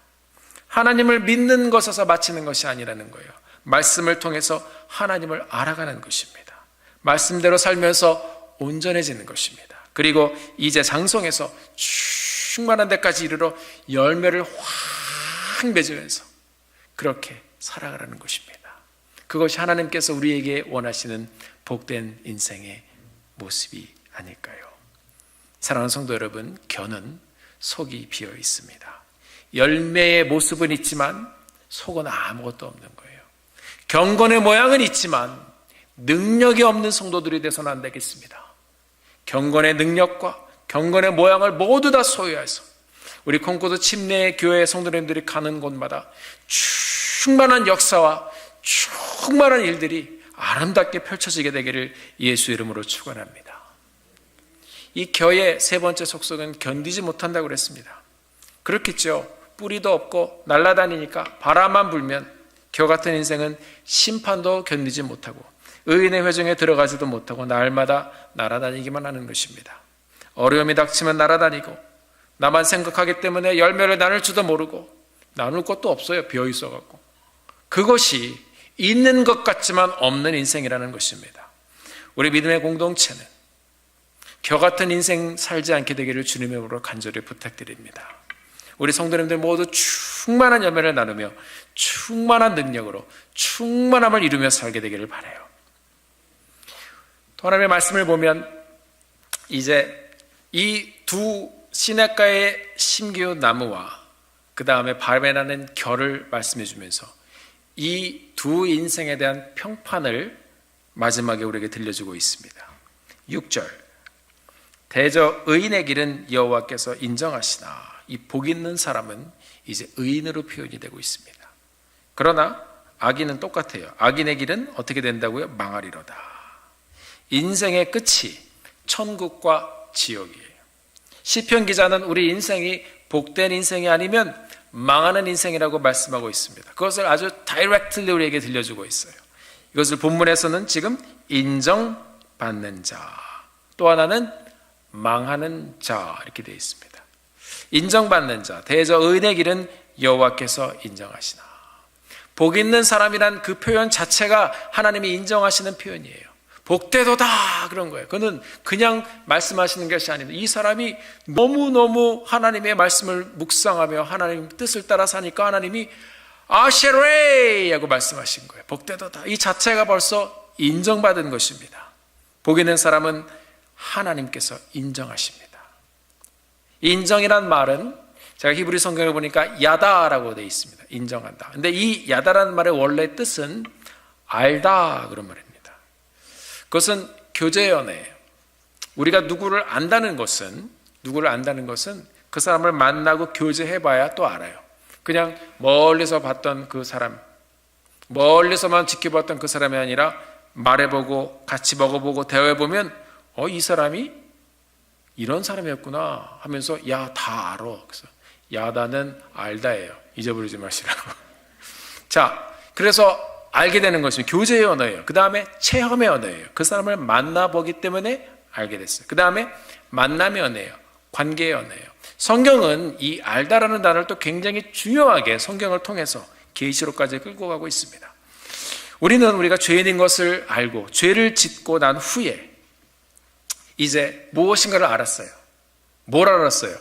하나님을 믿는 것에서 마치는 것이 아니라는 거예요. 말씀을 통해서 하나님을 알아가는 것입니다. 말씀대로 살면서 온전해지는 것입니다. 그리고 이제 장성해서 충만한 데까지 이르러 열매를 확 맺으면서 그렇게 살아가라는 것입니다. 그것이 하나님께서 우리에게 원하시는 복된 인생의 모습이 아닐까요? 사랑하는 성도 여러분, 견은 속이 비어 있습니다. 열매의 모습은 있지만 속은 아무것도 없는 거예요. 경건의 모양은 있지만 능력이 없는 성도들이 돼서는 안 되겠습니다. 경건의 능력과 경건의 모양을 모두 다 소유해서 우리 콩고도 침례 교회 성도님들이 가는 곳마다 충만한 역사와 충만한 일들이 아름답게 펼쳐지게 되기를 예수 이름으로 축원합니다. 이 겨의 세 번째 속성은 견디지 못한다고 그랬습니다. 그렇겠죠. 뿌리도 없고 날아다니니까 바람만 불면 겨 같은 인생은 심판도 견디지 못하고 의인의 회중에 들어가지도 못하고 날마다 날아다니기만 하는 것입니다. 어려움이 닥치면 날아다니고 나만 생각하기 때문에 열매를 나눌지도 모르고 나눌 것도 없어요. 비어 있어갖고. 그것이 있는 것 같지만 없는 인생이라는 것입니다. 우리 믿음의 공동체는 겨 같은 인생 살지 않게 되기를 주님의 이름으로 간절히 부탁드립니다. 우리 성도님들 모두 충만한 열매를 나누며 충만한 능력으로 충만함을 이루며 살게 되기를 바라요. 또 하나님의 말씀을 보면 이제 이 두 시냇가의 심기운 나무와 그 다음에 발매나는 결을 말씀해 주면서 이 두 인생에 대한 평판을 마지막에 우리에게 들려주고 있습니다. 6절 대저 의인의 길은 여호와께서 인정하시나 이 복 있는 사람은 이제 의인으로 표현이 되고 있습니다. 그러나 악인은 똑같아요. 악인의 길은 어떻게 된다고요? 망하리로다. 인생의 끝이 천국과 지옥이에요. 시편 기자는 우리 인생이 복된 인생이 아니면 망하는 인생이라고 말씀하고 있습니다. 그것을 아주 다이렉트리 우리에게 들려주고 있어요. 이것을 본문에서는 지금 인정받는 자, 또 하나는 망하는 자 이렇게 되어 있습니다. 인정받는 자, 대저 의인의 길은 여호와께서 인정하시나. 복 있는 사람이란 그 표현 자체가 하나님이 인정하시는 표현이에요. 복되도다 그런 거예요. 그는 그냥 말씀하시는 것이 아닙니다. 이 사람이 너무너무 하나님의 말씀을 묵상하며 하나님 뜻을 따라 사니까 하나님이 아쉐레이 하고 말씀하신 거예요. 복되도다. 이 자체가 벌써 인정받은 것입니다. 복 있는 사람은 하나님께서 인정하십니다. 인정이란 말은 제가 히브리 성경을 보니까 야다라고 되어 있습니다. 인정한다. 근데 이 야다라는 말의 원래 뜻은 알다 그런 말입니다. 그것은 교제 연애예요. 우리가 누구를 안다는 것은 그 사람을 만나고 교제해봐야 또 알아요. 그냥 멀리서 봤던 그 사람, 멀리서만 지켜봤던 그 사람이 아니라 말해보고 같이 먹어보고 대화해보면 이 사람이 이런 사람이었구나 하면서 야, 다 알아. 그래서 야다는 알다예요. 잊어버리지 마시라고. 자, 그래서 알게 되는 것은 교제의 언어예요. 그 다음에 체험의 언어예요. 그 사람을 만나보기 때문에 알게 됐어요. 그 다음에 만남의 언어예요. 관계의 언어예요. 성경은 이 알다라는 단어를 또 굉장히 중요하게 성경을 통해서 계시록까지 끌고 가고 있습니다. 우리가 죄인인 것을 알고 죄를 짓고 난 후에 이제 무엇인가를 알았어요. 뭘 알았어요?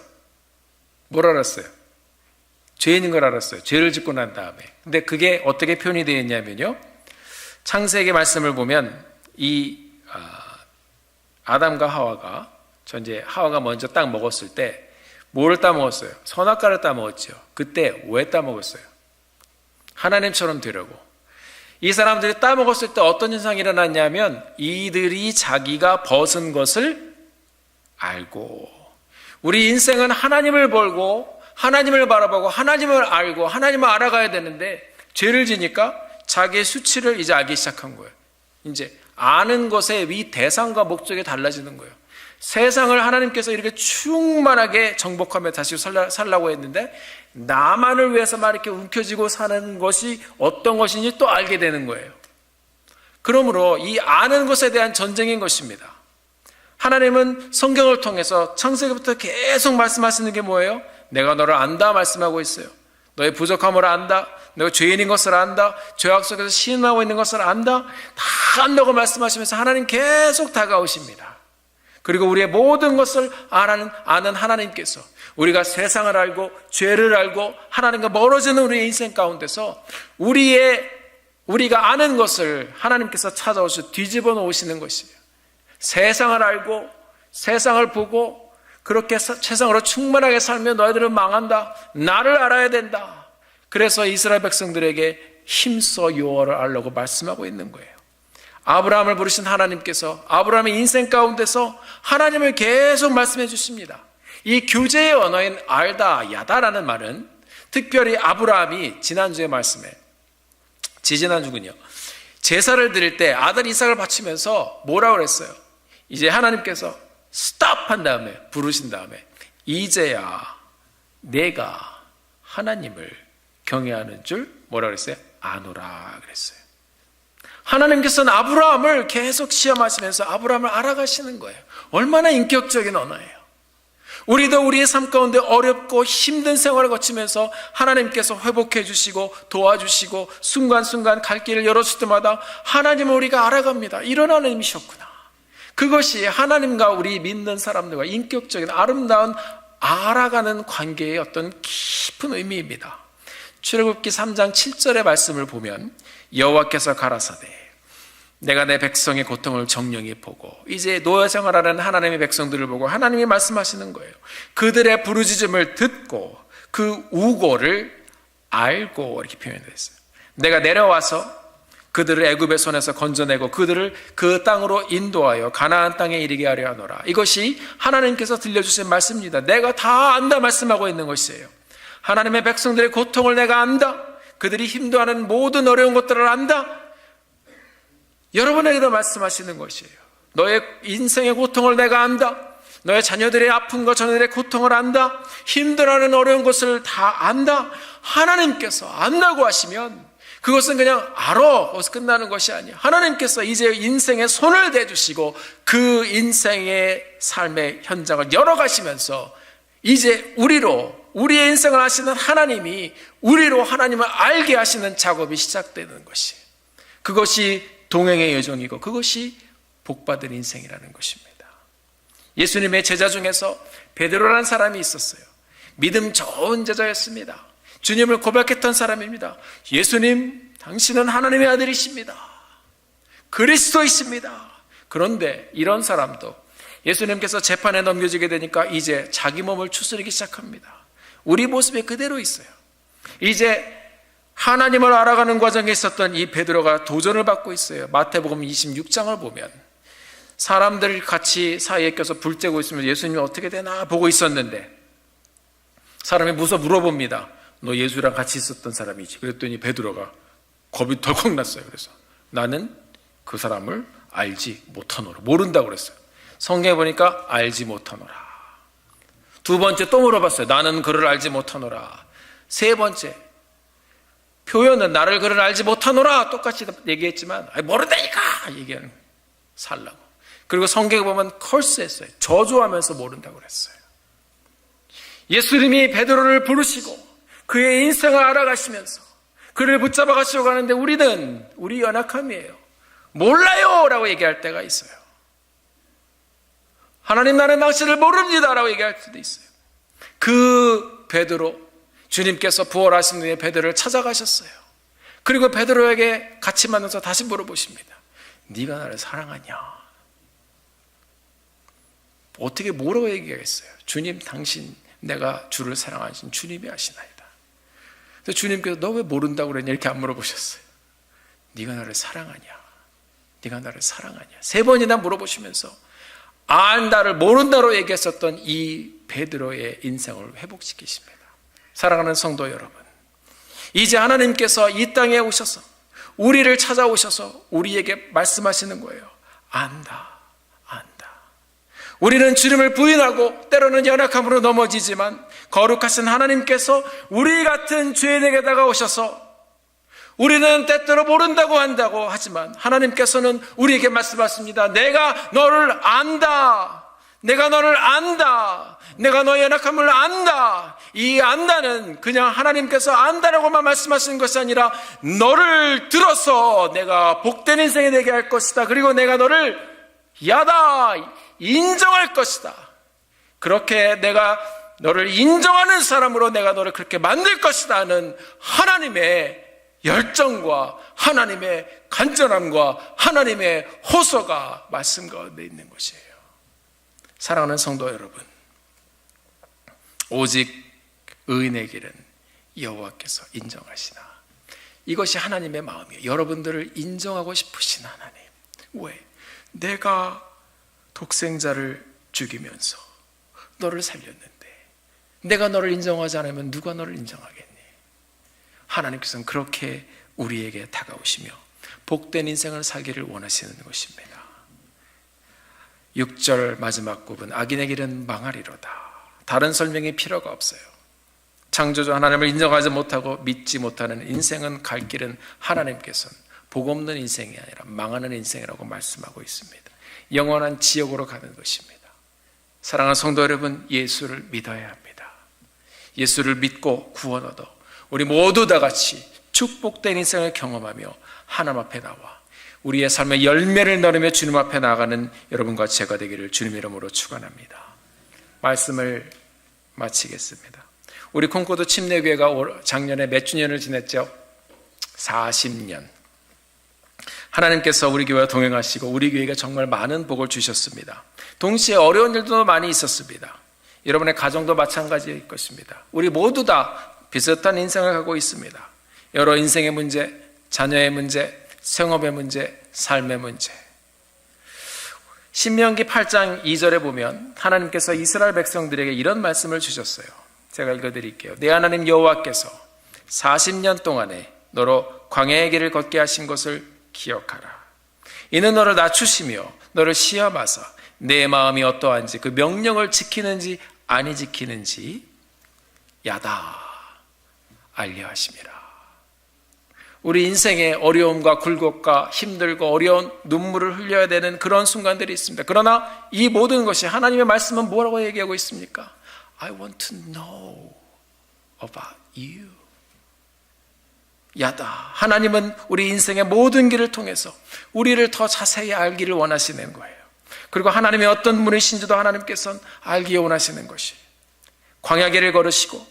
죄인인 걸 알았어요. 죄를 짓고 난 다음에. 근데 그게 어떻게 표현이 되어 있냐면요. 창세기 말씀을 보면 이 아담과 하와가 이제 하와가 먼저 딱 먹었을 때 뭐를 따먹었어요? 선악과를 따먹었죠. 그때 왜 따먹었어요? 하나님처럼 되려고. 이 사람들이 따먹었을 때 어떤 현상이 일어났냐면 이들이 자기가 벗은 것을 알고, 우리 인생은 하나님을 벌고 하나님을 바라보고 하나님을 알고 하나님을 알아가야 되는데 죄를 지니까 자기의 수치를 이제 알기 시작한 거예요. 이제 아는 것의 위 대상과 목적이 달라지는 거예요. 세상을 하나님께서 이렇게 충만하게 정복하며 다시 살라고 했는데 나만을 위해서만 이렇게 움켜쥐고 사는 것이 어떤 것인지 또 알게 되는 거예요. 그러므로 이 아는 것에 대한 전쟁인 것입니다. 하나님은 성경을 통해서 창세기부터 계속 말씀하시는 게 뭐예요? 내가 너를 안다 말씀하고 있어요. 너의 부족함을 안다. 너가 죄인인 것을 안다. 죄악 속에서 신음하고 있는 것을 안다. 다 안다고 말씀하시면서 하나님 계속 다가오십니다. 그리고 우리의 모든 것을 아는 하나님께서 우리가 세상을 알고 죄를 알고 하나님과 멀어지는 우리의 인생 가운데서 우리가 아는 것을 하나님께서 찾아오셔서 뒤집어 놓으시는 것이에요. 세상을 알고 세상을 보고 그렇게 세상으로 충만하게 살면 너희들은 망한다. 나를 알아야 된다. 그래서 이스라엘 백성들에게 힘써 여호와를 알라고 말씀하고 있는 거예요. 아브라함을 부르신 하나님께서 아브라함의 인생 가운데서 하나님을 계속 말씀해 주십니다. 이 교제의 언어인 알다, 야다라는 말은 특별히 아브라함이 지난주에 말씀해 지지난주군요. 제사를 드릴 때 아들 이삭을 바치면서 뭐라고 그랬어요? 이제 하나님께서 스탑 한 다음에 부르신 다음에 이제야 내가 하나님을 경외하는 줄 뭐라고 그랬어요? 아노라 그랬어요. 하나님께서는 아브라함을 계속 시험하시면서 아브라함을 알아가시는 거예요. 얼마나 인격적인 언어예요. 우리도 우리의 삶 가운데 어렵고 힘든 생활을 거치면서 하나님께서 회복해 주시고 도와주시고 순간순간 갈 길을 열어줄 때마다 하나님을 우리가 알아갑니다. 이런 하나님이셨구나. 그것이 하나님과 우리 믿는 사람들과 인격적인 아름다운 알아가는 관계의 어떤 깊은 의미입니다. 출애굽기 3장 7절의 말씀을 보면 여호와께서 가라사대 내가 내 백성의 고통을 정령히 보고 이제 노예 생활하는 하나님의 백성들을 보고 하나님이 말씀하시는 거예요. 그들의 부르짖음을 듣고 그 우고를 알고 이렇게 표현되어 있어요. 내가 내려와서 그들을 애굽의 손에서 건져내고 그들을 그 땅으로 인도하여 가나안 땅에 이르게 하려 하노라. 이것이 하나님께서 들려주신 말씀입니다. 내가 다 안다 말씀하고 있는 것이에요. 하나님의 백성들의 고통을 내가 안다. 그들이 힘들어하는 모든 어려운 것들을 안다. 여러분에게도 말씀하시는 것이에요. 너의 인생의 고통을 내가 안다. 너의 자녀들의 아픔과 자녀들의 고통을 안다. 힘들어하는 어려운 것을 다 안다. 하나님께서 안다고 하시면 그것은 그냥 알아 거기서 끝나는 것이 아니에요. 하나님께서 이제 인생에 손을 대주시고 그 인생의 삶의 현장을 열어가시면서 이제 우리의 인생을 하시는 하나님이 우리로 하나님을 알게 하시는 작업이 시작되는 것이 그것이 동행의 여정이고 그것이 복받은 인생이라는 것입니다. 예수님의 제자 중에서 베드로라는 사람이 있었어요. 믿음 좋은 제자였습니다. 주님을 고백했던 사람입니다. 예수님, 당신은 하나님의 아들이십니다. 그리스도이십니다. 그런데 이런 사람도 예수님께서 재판에 넘겨지게 되니까 이제 자기 몸을 추스리기 시작합니다. 우리 모습이 그대로 있어요. 이제 하나님을 알아가는 과정에 있었던 이 베드로가 도전을 받고 있어요. 마태복음 26장을 보면 사람들 같이 사이에 껴서 불 쬐고 있으면 예수님이 어떻게 되나 보고 있었는데 사람이 무서워 물어봅니다. 너 예수랑 같이 있었던 사람이지. 그랬더니 베드로가 겁이 덜컥 났어요. 그래서 나는 그 사람을 알지 못하노라. 모른다고 그랬어요. 성경에 보니까 알지 못하노라. 두 번째 또 물어봤어요. 나는 그를 알지 못하노라. 세 번째 표현은 나를 그를 알지 못하노라. 똑같이 얘기했지만 모른다니까 얘기하는 거예요. 살라고. 그리고 성경에 보면 컬스했어요. 저주하면서 모른다고 그랬어요. 예수님이 베드로를 부르시고 그의 인생을 알아가시면서 그를 붙잡아 가시려고 하는데 우리 연약함이에요. 몰라요 라고 얘기할 때가 있어요. 하나님 나는 당신을 모릅니다 라고 얘기할 때도 있어요. 그 베드로 주님께서 부활하신 후에 베드로를 찾아가셨어요. 그리고 베드로에게 같이 만나서 다시 물어보십니다. 네가 나를 사랑하냐? 어떻게 뭐라고 얘기하겠어요? 주님 당신 내가 주를 사랑하신 주님이 아시나이다. 그래서 주님께서 너 왜 모른다고 그랬냐 이렇게 안 물어보셨어요. 네가 나를 사랑하냐? 네가 나를 사랑하냐? 세 번이나 물어보시면서 안다를 모른다로 얘기했었던 이 베드로의 인생을 회복시키십니다. 사랑하는 성도 여러분, 이제 하나님께서 이 땅에 오셔서 우리를 찾아오셔서 우리에게 말씀하시는 거예요. 안다. 우리는 주님을 부인하고 때로는 연약함으로 넘어지지만 거룩하신 하나님께서 우리 같은 죄인에게 다가오셔서 우리는 때때로 모른다고 한다고 하지만 하나님께서는 우리에게 말씀하십니다. 내가 너를 안다. 내가 너를 안다. 내가 너의 연약함을 안다. 이 안다는 그냥 하나님께서 안다라고만 말씀하시는 것이 아니라 너를 들어서 내가 복된 인생이 되게 할 것이다. 그리고 내가 너를 야다 인정할 것이다. 그렇게 내가 너를 인정하는 사람으로 내가 너를 그렇게 만들 것이다 하는 하나님의 열정과 하나님의 간절함과 하나님의 호소가 말씀 가운데 있는 것이에요. 사랑하는 성도 여러분, 오직 의인의 길은 여호와께서 인정하시나. 이것이 하나님의 마음이에요. 여러분들을 인정하고 싶으신 하나님. 왜? 내가 독생자를 죽이면서 너를 살렸는데 내가 너를 인정하지 않으면 누가 너를 인정하겠니? 하나님께서는 그렇게 우리에게 다가오시며 복된 인생을 살기를 원하시는 것입니다. 6절 마지막 부분, 악인의 길은 망하리로다. 다른 설명이 필요가 없어요. 창조주 하나님을 인정하지 못하고 믿지 못하는 인생은 갈 길은 하나님께서는 복 없는 인생이 아니라 망하는 인생이라고 말씀하고 있습니다. 영원한 지옥으로 가는 것입니다. 사랑하는 성도 여러분, 예수를 믿어야 합니다. 예수를 믿고 구원 얻어 우리 모두 다 같이 축복된 인생을 경험하며 하나님 앞에 나와 우리의 삶의 열매를 나누며 주님 앞에 나아가는 여러분과 제가 되기를 주님 이름으로 축원합니다. 말씀을 마치겠습니다. 우리 콩코드 침례교회가 작년에 몇 주년을 지냈죠? 40년. 하나님께서 우리 교회와 동행하시고 우리 교회가 정말 많은 복을 주셨습니다. 동시에 어려운 일도 많이 있었습니다. 여러분의 가정도 마찬가지일 것입니다. 우리 모두 다 비슷한 인생을 가고 있습니다. 여러 인생의 문제, 자녀의 문제, 생업의 문제, 삶의 문제. 신명기 8장 2절에 보면 하나님께서 이스라엘 백성들에게 이런 말씀을 주셨어요. 제가 읽어드릴게요. 내 하나님 여호와께서 40년 동안에 너로 광야의 길을 걷게 하신 것을 기억하라. 이는 너를 낮추시며 너를 시험하사 내 마음이 어떠한지 그 명령을 지키는지 아니 지키는지 야다 알려하심이라. 우리 인생의 어려움과 굴곡과 힘들고 어려운 눈물을 흘려야 되는 그런 순간들이 있습니다. 그러나 이 모든 것이 하나님의 말씀은 뭐라고 얘기하고 있습니까? I want to know about you. 야다. 하나님은 우리 인생의 모든 길을 통해서 우리를 더 자세히 알기를 원하시는 거예요. 그리고 하나님의 어떤 분이신지도 하나님께서는 알기 원하시는 것이 광야길을 걸으시고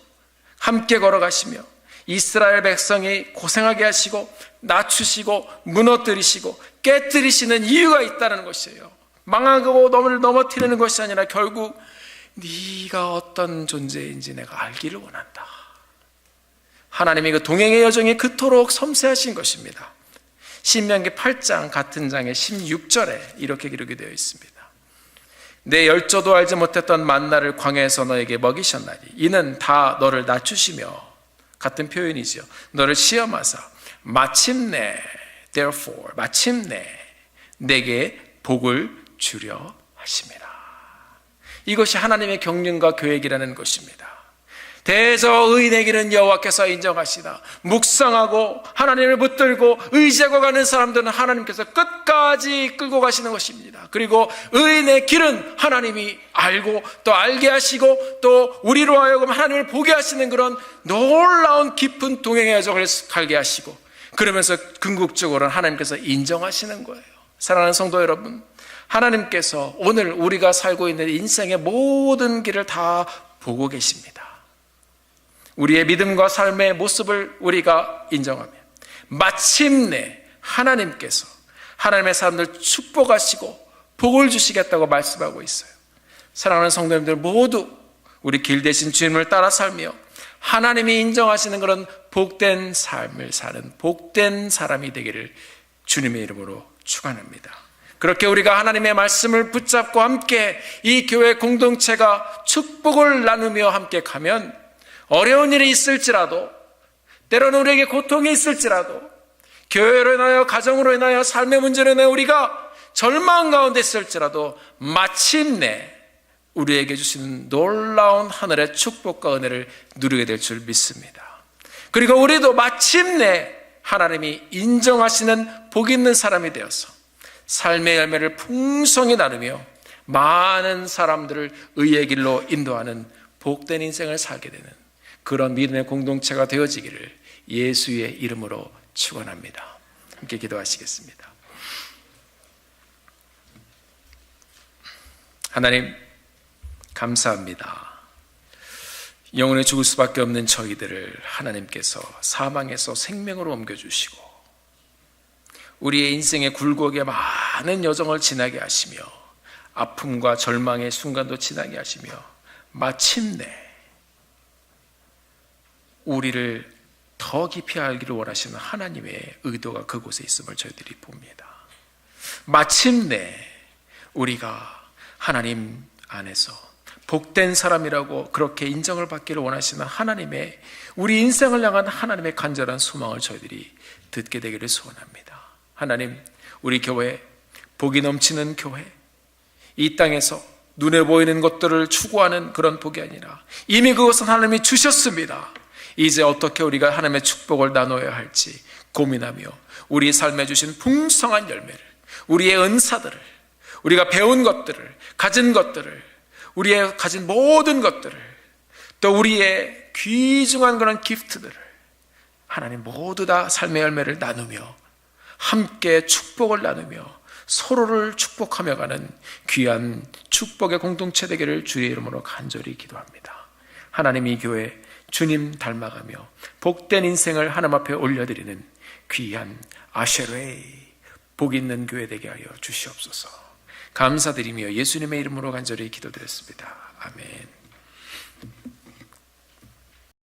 함께 걸어가시며 이스라엘 백성이 고생하게 하시고 낮추시고 무너뜨리시고 깨뜨리시는 이유가 있다는 것이에요. 망하고 넘어뜨리는 것이 아니라 결국 네가 어떤 존재인지 내가 알기를 원한다. 하나님의 그 동행의 여정이 그토록 섬세하신 것입니다. 신명기 8장 같은 장의 16절에 이렇게 기록이 되어 있습니다. 내 열조도 알지 못했던 만나를 광야에서 너에게 먹이셨나니 이는 다 너를 낮추시며, 같은 표현이죠, 너를 시험하사 마침내 therefore 마침내 내게 복을 주려 하심이라. 이것이 하나님의 경륜과 계획이라는 것입니다. 대저의인의 길은 여호와께서 인정하시다. 묵상하고 하나님을 붙들고 의지하고 가는 사람들은 하나님께서 끝까지 끌고 가시는 것입니다. 그리고 의인의 길은 하나님이 알고 또 알게 하시고 또 우리로 하여금 하나님을 보게 하시는 그런 놀라운 깊은 동행의 여정을 갈게 하시고, 그러면서 궁극적으로는 하나님께서 인정하시는 거예요. 사랑하는 성도 여러분, 하나님께서 오늘 우리가 살고 있는 인생의 모든 길을 다 보고 계십니다. 우리의 믿음과 삶의 모습을 우리가 인정하면 마침내 하나님께서 하나님의 사람들 축복하시고 복을 주시겠다고 말씀하고 있어요. 사랑하는 성도님들 모두 우리 길 대신 주님을 따라 살며 하나님이 인정하시는 그런 복된 삶을 사는 복된 사람이 되기를 주님의 이름으로 축원합니다. 그렇게 우리가 하나님의 말씀을 붙잡고 함께 이 교회 공동체가 축복을 나누며 함께 가면 어려운 일이 있을지라도, 때로는 우리에게 고통이 있을지라도, 교회로 인하여 가정으로 인하여 삶의 문제로 인하여 우리가 절망 가운데 있을지라도 마침내 우리에게 주시는 놀라운 하늘의 축복과 은혜를 누리게 될 줄 믿습니다. 그리고 우리도 마침내 하나님이 인정하시는 복 있는 사람이 되어서 삶의 열매를 풍성히 나누며 많은 사람들을 의의 길로 인도하는 복된 인생을 살게 되는 그런 믿음의 공동체가 되어지기를 예수의 이름으로 축원합니다. 함께 기도하시겠습니다. 하나님, 감사합니다. 영원히 죽을 수밖에 없는 저희들을 하나님께서 사망에서 생명으로 옮겨주시고 우리의 인생의 굴곡에 많은 여정을 지나게 하시며 아픔과 절망의 순간도 지나게 하시며 마침내 우리를 더 깊이 알기를 원하시는 하나님의 의도가 그곳에 있음을 저희들이 봅니다. 마침내 우리가 하나님 안에서 복된 사람이라고 그렇게 인정을 받기를 원하시는 하나님의, 우리 인생을 향한 하나님의 간절한 소망을 저희들이 듣게 되기를 소원합니다. 하나님, 우리 교회, 복이 넘치는 교회, 이 땅에서 눈에 보이는 것들을 추구하는 그런 복이 아니라 이미 그것은 하나님이 주셨습니다. 이제 어떻게 우리가 하나님의 축복을 나눠야 할지 고민하며 우리 삶에 주신 풍성한 열매를, 우리의 은사들을, 우리가 배운 것들을, 가진 것들을, 우리의 가진 모든 것들을, 또 우리의 귀중한 그런 기프트들을 하나님 모두 다 삶의 열매를 나누며 함께 축복을 나누며 서로를 축복하며 가는 귀한 축복의 공동체 되기를 주의 이름으로 간절히 기도합니다. 하나님, 이 교회 주님 닮아가며 복된 인생을 하나님 앞에 올려드리는 귀한 아쉐레이 복 있는 교회 되게 하여 주시옵소서. 감사드리며 예수님의 이름으로 간절히 기도드렸습니다. 아멘.